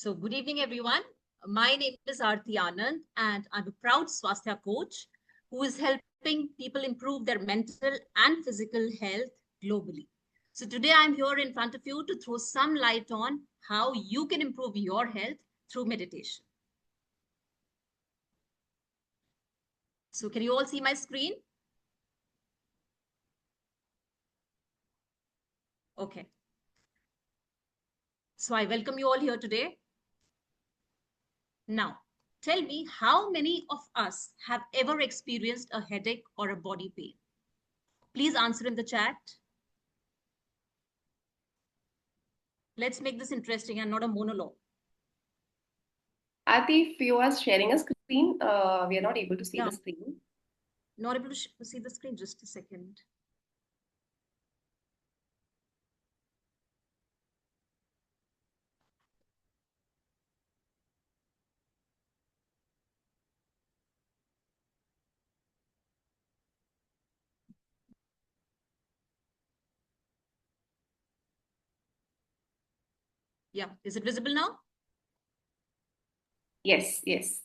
So good evening, everyone. My name is Aarti Anand, and I'm a proud Swasthya coach who is helping people improve their mental and physical health globally. So today I'm here in front of you to throw some light on how you can improve your health through meditation. So can you all see my screen? Okay. So I welcome you all here today. Now, tell me, how many of us have ever experienced a headache or a body pain? Please answer in the chat. Let's make this interesting and not a monologue. Ati, if you are sharing a screen, we are not able to see the screen. Not able to see the screen. Just a second. Yeah. Is it visible now? Yes, it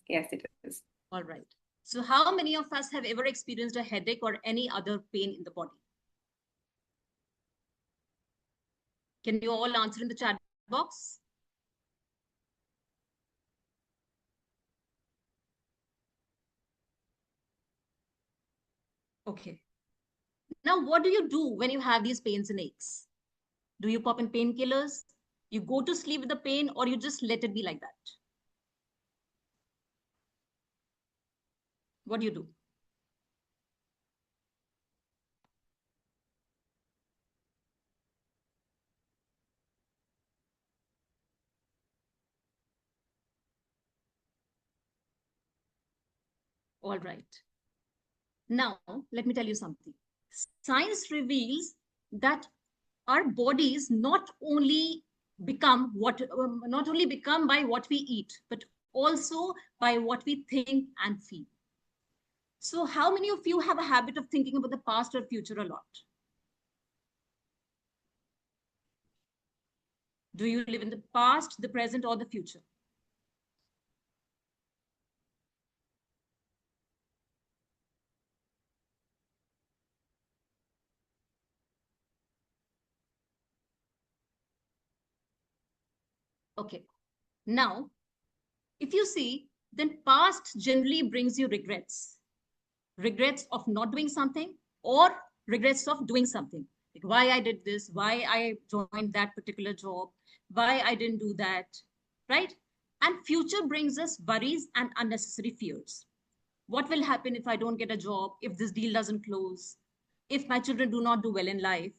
is. All right. So how many of us have ever experienced a headache or any other pain in the body? Can you all answer in the chat box? Okay. Now, what do you do when you have these pains and aches? Do you pop in painkillers? You go to sleep with the pain, or you just let it be like that? What do you do? All right. Now, let me tell you something. Science reveals that our bodies not only become by what we eat, but also by what we think and feel. So how many of you have a habit of thinking about the past or future a lot? Do you live in the past, the present, or the future? Okay. Now, if you see, then past generally brings you regrets. Regrets of not doing something, or regrets of doing something. Like why I did this, why I joined that particular job, why I didn't do that, right? And future brings us worries and unnecessary fears. What will happen if I don't get a job, if this deal doesn't close, if my children do not do well in life,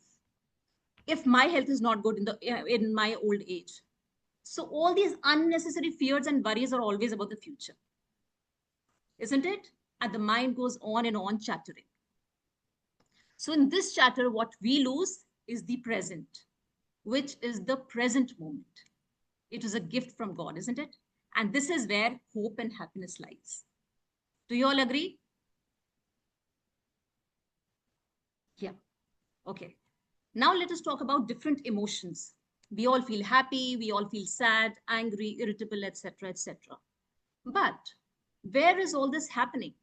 if my health is not good in my old age? So all these unnecessary fears and worries are always about the future, isn't it? And the mind goes on and on chattering. So in this chatter, what we lose is the present, which is the present moment. It is a gift from God, isn't it? And this is where hope and happiness lies. Do you all agree? Yeah. Okay. Now let us talk about different emotions. We all feel happy, we all feel sad, angry, irritable, etc., etc. But where is all this happening?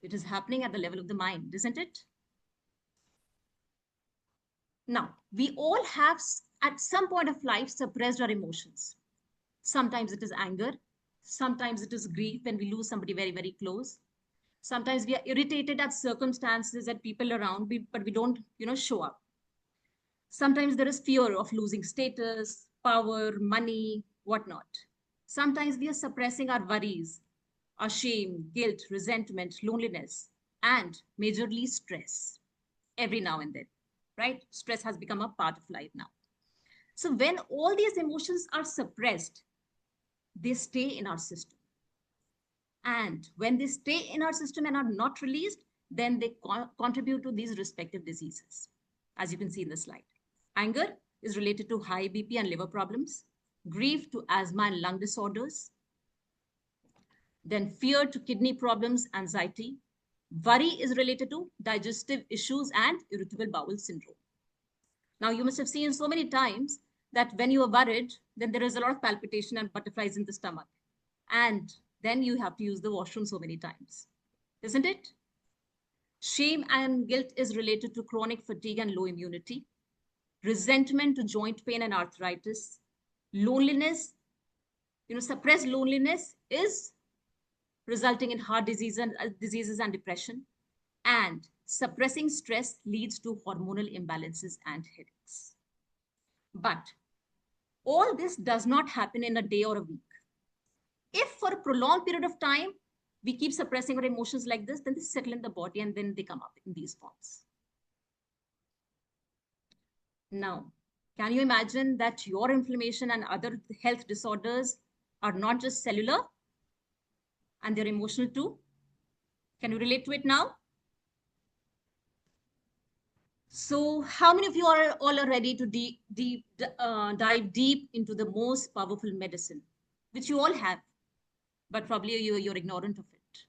It is happening at the level of the mind, isn't it? Now, we all have at some point of life suppressed our emotions. Sometimes it is anger. Sometimes it is grief when we lose somebody very, very close. Sometimes we are irritated at circumstances, at people around, but we don't, show up. Sometimes there is fear of losing status, power, money, whatnot. Sometimes we are suppressing our worries, our shame, guilt, resentment, loneliness, and majorly stress every now and then, right? Stress has become a part of life now. So when all these emotions are suppressed, they stay in our system. And when they stay in our system and are not released, then they contribute to these respective diseases, as you can see in the slide. Anger is related to high BP and liver problems, grief to asthma and lung disorders, then fear to kidney problems, anxiety. Worry is related to digestive issues and irritable bowel syndrome. Now, you must have seen so many times that when you are worried, then there is a lot of palpitation and butterflies in the stomach. And then you have to use the washroom so many times, isn't it? Shame and guilt is related to chronic fatigue and low immunity. Resentment to joint pain and arthritis. Loneliness, suppressed loneliness is resulting in heart disease and diseases and depression. And suppressing stress leads to hormonal imbalances and headaches. But all this does not happen in a day or a week. If for a prolonged period of time we keep suppressing our emotions like this, then they settle in the body and then they come up in these forms. Now, can you imagine that your inflammation and other health disorders are not just cellular and they're emotional too? Can you relate to it now? So how many of you are all are ready to dive deep into the most powerful medicine, which you all have, but probably you're ignorant of it?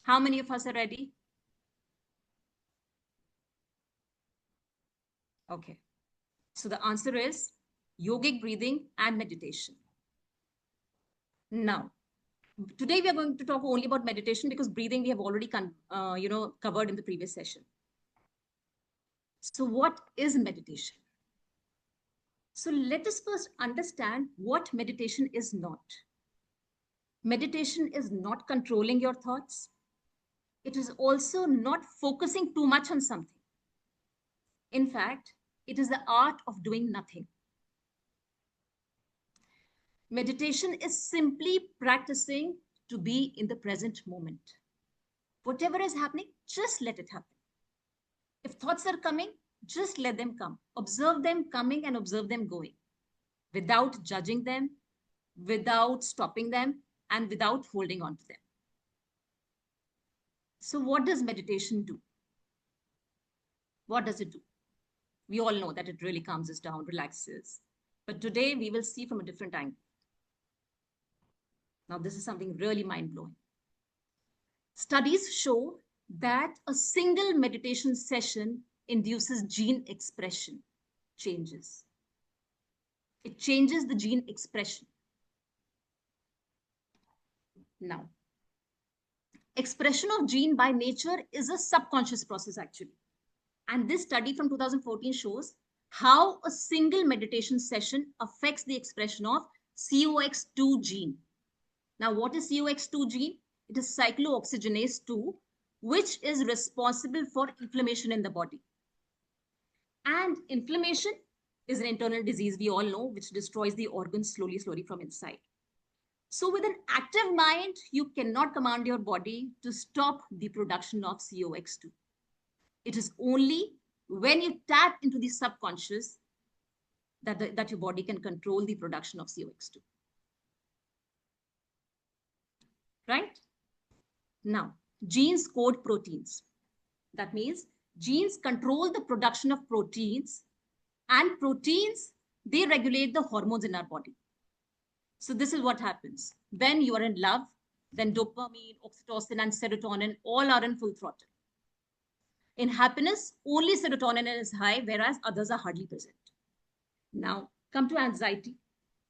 How many of us are ready? Okay. So the answer is yogic breathing and meditation. Now, today we are going to talk only about meditation because breathing we have already covered in the previous session. So what is meditation? So let us first understand what meditation is not. Meditation is not controlling your thoughts. It is also not focusing too much on something. In fact, it is the art of doing nothing. Meditation is simply practicing to be in the present moment. Whatever is happening, just let it happen. If thoughts are coming, just let them come. Observe them coming and observe them going without judging them, without stopping them, and without holding on to them. So what does meditation do? What does it do? We all know that it really calms us down, relaxes. But today we will see from a different angle. Now, this is something really mind-blowing. Studies show that a single meditation session induces gene expression changes. It changes the gene expression. Now, expression of gene by nature is a subconscious process actually. And this study from 2014 shows how a single meditation session affects the expression of COX2 gene. Now, what is COX2 gene? It is cyclooxygenase 2, which is responsible for inflammation in the body. And inflammation is an internal disease, we all know, which destroys the organs slowly from inside. So with an active mind, you cannot command your body to stop the production of COX2. It is only when you tap into the subconscious that your body can control the production of COX2. Right? Now, genes code proteins. That means genes control the production of proteins, and proteins, they regulate the hormones in our body. So this is what happens. When you are in love, then dopamine, oxytocin, and serotonin all are in full throttle. In happiness, only serotonin is high, whereas others are hardly present. Now, come to anxiety.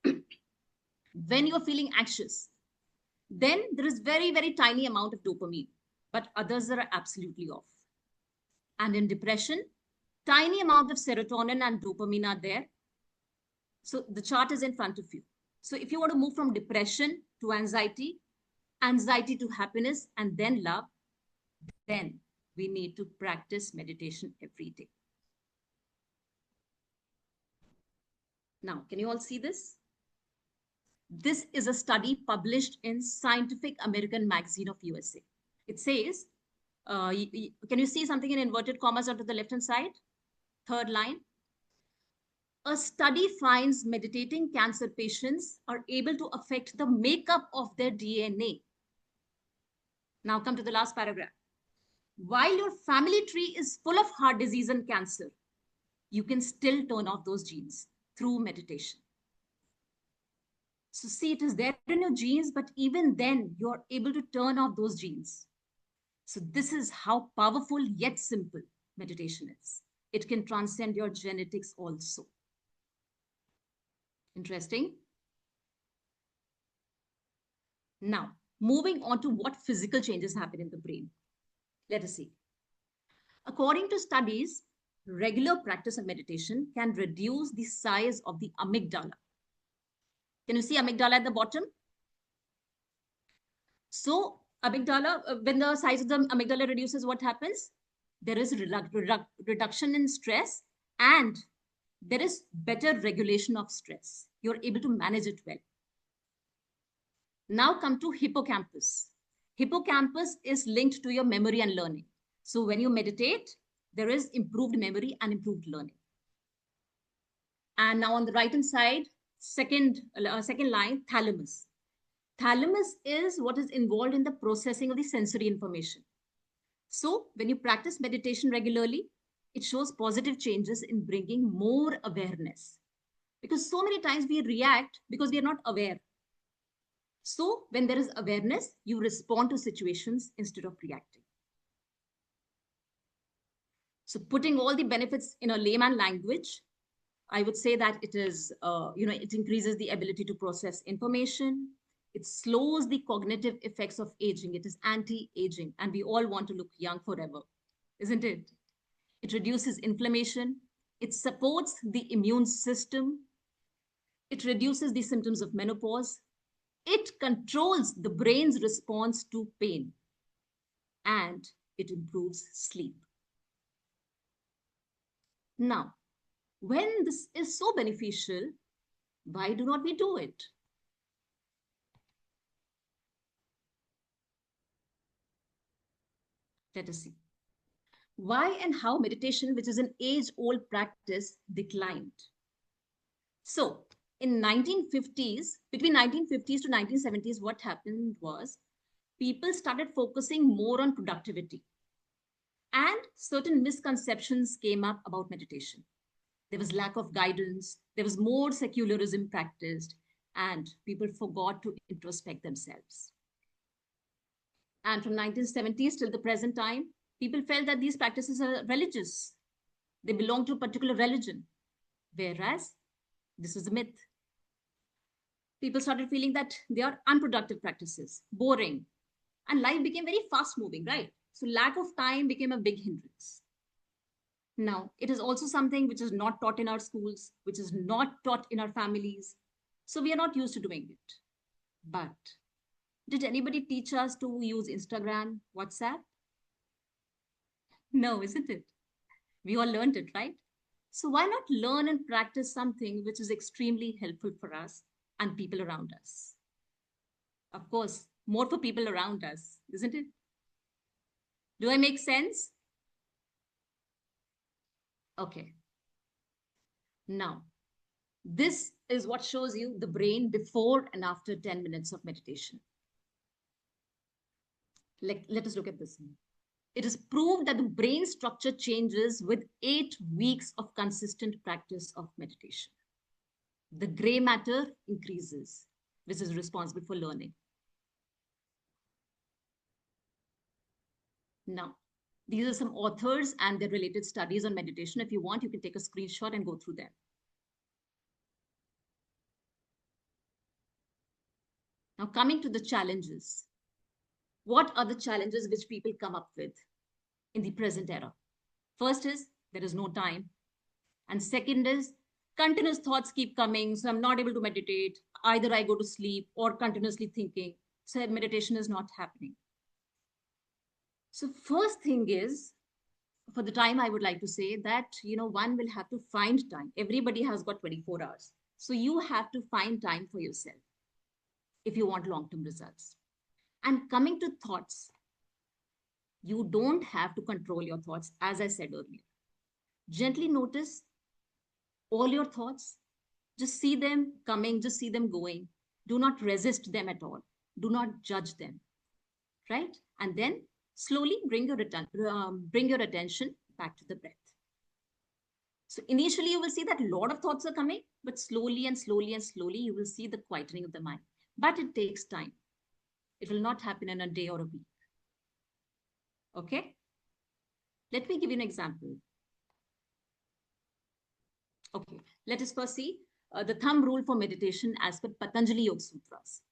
When you're feeling anxious, then there is very tiny amount of dopamine, but others are absolutely off. And in depression, tiny amount of serotonin and dopamine are there. So the chart is in front of you. So if you want to move from depression to anxiety to happiness, and then love, then we need to practice meditation every day. Now, can you all see this? This is a study published in Scientific American Magazine of USA. It says, can you see something in inverted commas onto the left-hand side? Third line. A study finds meditating cancer patients are able to affect the makeup of their DNA. Now come to the last paragraph. While your family tree is full of heart disease and cancer, you can still turn off those genes through meditation. So see, it is there in your genes, but even then you're able to turn off those genes. So this is how powerful yet simple meditation is. It can transcend your genetics also. Interesting. Now, moving on to what physical changes happen in the brain. Let us see. According to studies, regular practice of meditation can reduce the size of the amygdala. Can you see amygdala at the bottom? So, amygdala, when the size of the amygdala reduces, what happens? There is reduction in stress, and there is better regulation of stress. You're able to manage it well. Now come to hippocampus. Hippocampus is linked to your memory and learning. So when you meditate, there is improved memory and improved learning. And now on the right hand side, second line, thalamus. Thalamus is what is involved in the processing of the sensory information. So when you practice meditation regularly, it shows positive changes in bringing more awareness. Because so many times we react because we are not aware. So when there is awareness, you respond to situations instead of reacting. So putting all the benefits in a layman language, I would say that it is, it increases the ability to process information. It slows the cognitive effects of aging. It is anti-aging, and we all want to look young forever, isn't it? It reduces inflammation. It supports the immune system. It reduces the symptoms of menopause. It controls the brain's response to pain, and it improves sleep. Now, when this is so beneficial, why do not we do it? Let us see. Why and how meditation, which is an age-old practice, declined. So, in 1950s, between 1950s to 1970s, what happened was people started focusing more on productivity, and certain misconceptions came up about meditation. There was lack of guidance, there was more secularism practiced, and people forgot to introspect themselves. And from 1970s till the present time, people felt that these practices are religious. They belong to a particular religion, whereas this is a myth. People started feeling that they are unproductive practices, boring, and life became very fast moving, right? So lack of time became a big hindrance. Now, it is also something which is not taught in our schools, which is not taught in our families. So we are not used to doing it. But did anybody teach us to use Instagram, WhatsApp? No, isn't it? We all learned it, right? So why not learn and practice something which is extremely helpful for us and people around us? Of course, more for people around us, isn't it? Do I make sense? Okay. Now, this is what shows you the brain before and after 10 minutes of meditation. Let us look at this. It is proved that the brain structure changes with 8 weeks of consistent practice of meditation. The gray matter increases, which is responsible for learning. Now, these are some authors and their related studies on meditation. If you want, you can take a screenshot and go through them. Now, coming to the challenges. What are the challenges which people come up with in the present era? First is there is no time. And second is continuous thoughts keep coming. So I'm not able to meditate. Either I go to sleep or continuously thinking. So meditation is not happening. So first thing is, for the time, I would like to say that, one will have to find time. Everybody has got 24 hours. So you have to find time for yourself if you want long-term results. And coming to thoughts, you don't have to control your thoughts, as I said earlier. Gently notice all your thoughts. Just see them coming, just see them going. Do not resist them at all. Do not judge them, right? And then slowly bring your attention back to the breath. So initially you will see that a lot of thoughts are coming, but slowly and slowly and slowly you will see the quietening of the mind. But it takes time. It will not happen in a day or a week. Okay? Let me give you an example. Okay, let us first see the thumb rule for meditation as per Patanjali Yoga Sutras.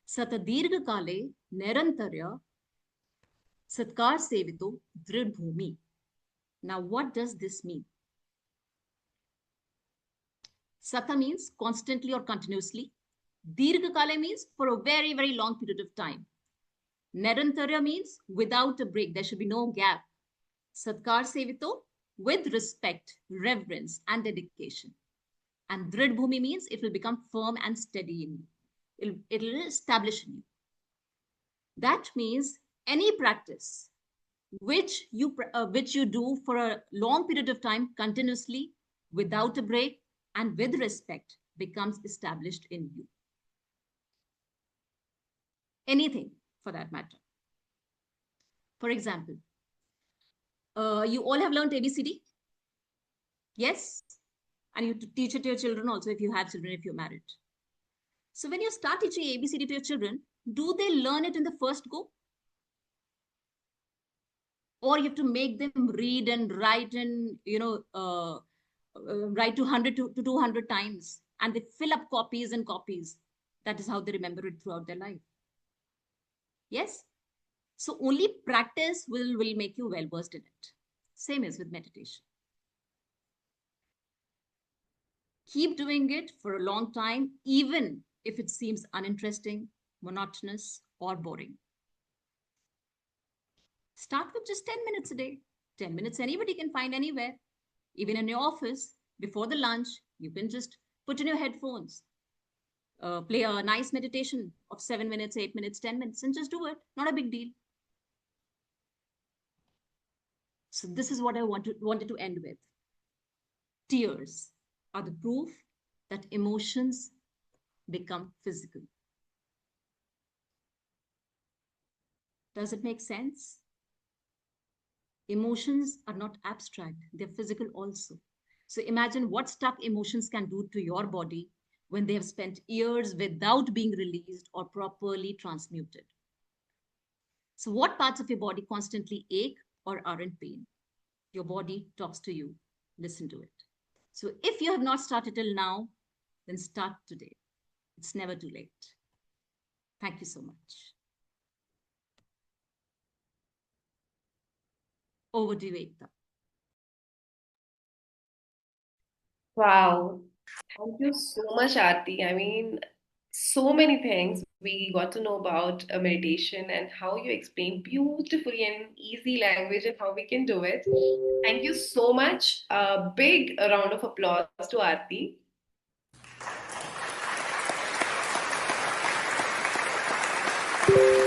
Satadirgha kale nirantarya satkar sevito drid bhumi. Now, what does this mean? Sata means constantly or continuously. Dirgha kale means for a very, very long period of time. Nirantarya means without a break. There should be no gap. Satkar sevito, with respect, reverence, and dedication. And Drid Bhumi means it will become firm and steady in you. It'll establish in you. That means any practice which you do for a long period of time continuously, without a break, and with respect becomes established in you. Anything for that matter. For example, you all have learned ABCD? Yes? And you teach it to your children also if you have children, if you're married. So when you start teaching ABCD to your children, do they learn it in the first go? Or you have to make them read and write and, write 200 to 200 times, and they fill up copies and copies. That is how they remember it throughout their life. Yes? So only practice will make you well versed in it. Same as with meditation. Keep doing it for a long time, even if it seems uninteresting, monotonous, or boring. Start with just 10 minutes a day. 10 minutes anybody can find anywhere. Even in your office, before the lunch, you can just put in your headphones, play a nice meditation of 7 minutes, 8 minutes, 10 minutes, and just do it. Not a big deal. So this is what I wanted to end with. Tears are the proof that emotions become physical. Does it make sense? Emotions are not abstract, they're physical also. So imagine what stuck emotions can do to your body when they have spent years without being released or properly transmuted. So, what parts of your body constantly ache or are in pain? Your body talks to you. Listen to it. So, if you have not started till now, then start today. It's never too late. Thank you so much. Over to you, Ekta. Wow. Thank you so much, Aarti. I mean, so many things we got to know about meditation and how you explain beautifully and in easy language and how we can do it. Thank you so much. A big round of applause to Aarti.